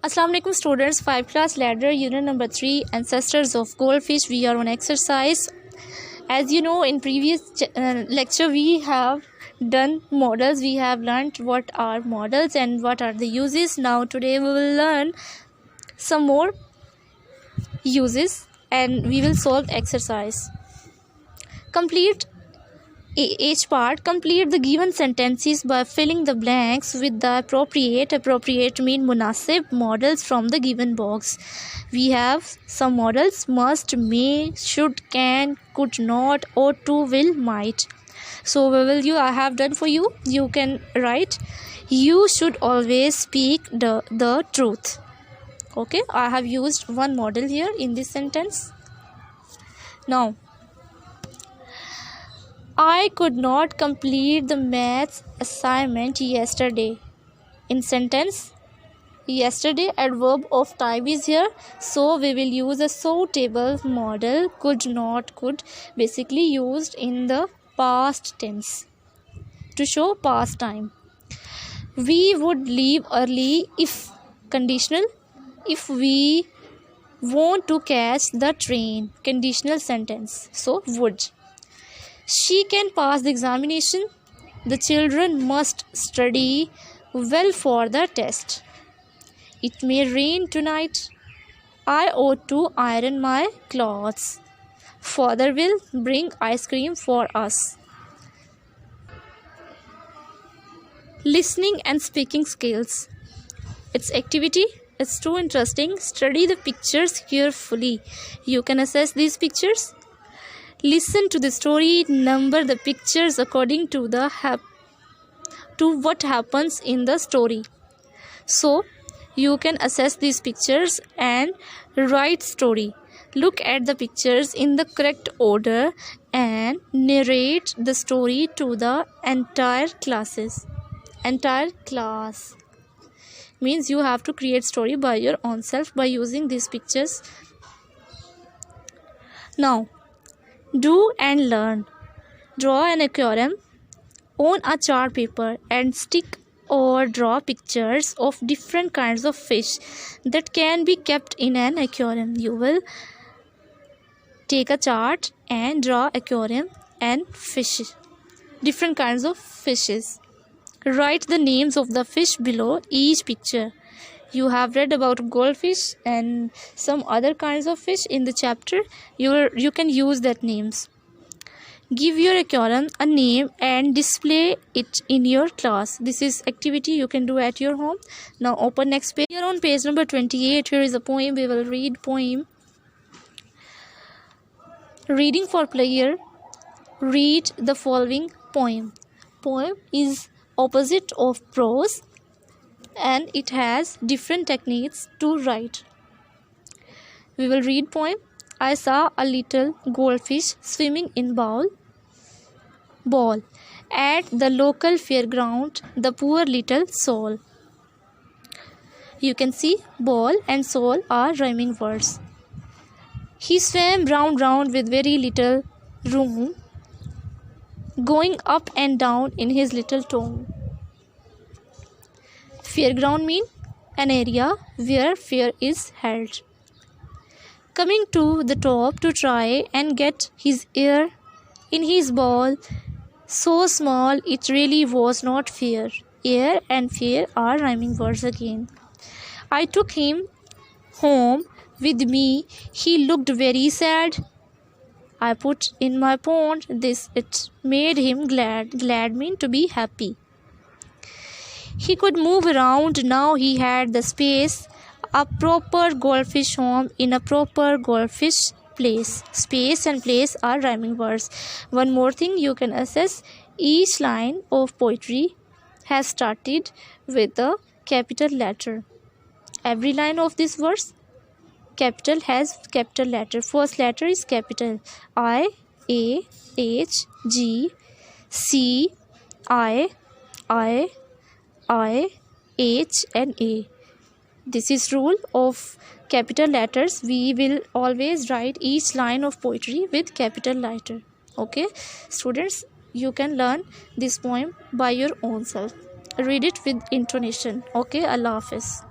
Assalamu alaikum students, 5 class ladder unit number 3 ancestors of goldfish. We are on exercise. As you know, in previous lecture we have done models. We have learned what are models and what are the uses. Now today we will learn some more uses and we will solve exercise. Complete each part. Complete the given sentences by filling the blanks with the appropriate mean munasib models from the given box. We have some models: must, may, should, can, could not, ought to, will, might. So I have done for you. You can write, you should always speak the truth. Okay, I have used one model here in this sentence. Now, I could not complete the maths assignment yesterday. In sentence, yesterday adverb of time is here, so we will use a suitable model. Could not, could, basically used in the past tense to show past time. We would leave early if, conditional, if we want to catch the train, conditional sentence, so would. She can pass the examination. The children must study well for the test. It may rain tonight. I ought to iron my clothes. Father will bring ice cream for us. Listening and speaking skills. Its activity is too interesting. Study the pictures carefully. You can assess these pictures. Listen to the story, number the pictures according to what happens in the story. So, you can assess these pictures and write story. Look at the pictures in the correct order and narrate the story to the entire class. Means you have to create story by your own self by using these pictures. Now, do and learn. Draw an aquarium on a chart paper and stick or draw pictures of different kinds of fish that can be kept in an aquarium. You will take a chart and draw aquarium and fish, different kinds of fishes. Write the names of the fish below each picture. You have read about goldfish and some other kinds of fish in the chapter. You can use that names. Give your aquarium a name and display it in your class. This is activity you can do at your home. Now open next page. Here on page number 28, here is a poem. We will read poem. Reading for player. Read the following poem. Poem is opposite of prose and it has different techniques to write. We will read poem. I saw a little goldfish swimming in ball at the local fairground. The poor little soul. You can see ball and soul are rhyming words. He swam round with very little room, going up and down in his little tomb. Fairground mean an area where fair is held. Coming to the top to try and get his air in his ball, so small it really was not fair. Air and fair are rhyming words again. I took him home with me. He looked very sad. I put in my pond. It made him glad. Glad mean to be happy. He could move around. Now he had the space. A proper goldfish home in a proper goldfish place. Space and place are rhyming words. One more thing you can assess. Each line of poetry has started with a capital letter. Every line of this verse capital has capital letter. First letter is capital. I, A, H, G, C, I, H and A. This is rule of capital letters. We will always write each line of poetry with capital letter. Okay, students, you can learn this poem by your own self. Read it with intonation. Okay, Allah Hafiz.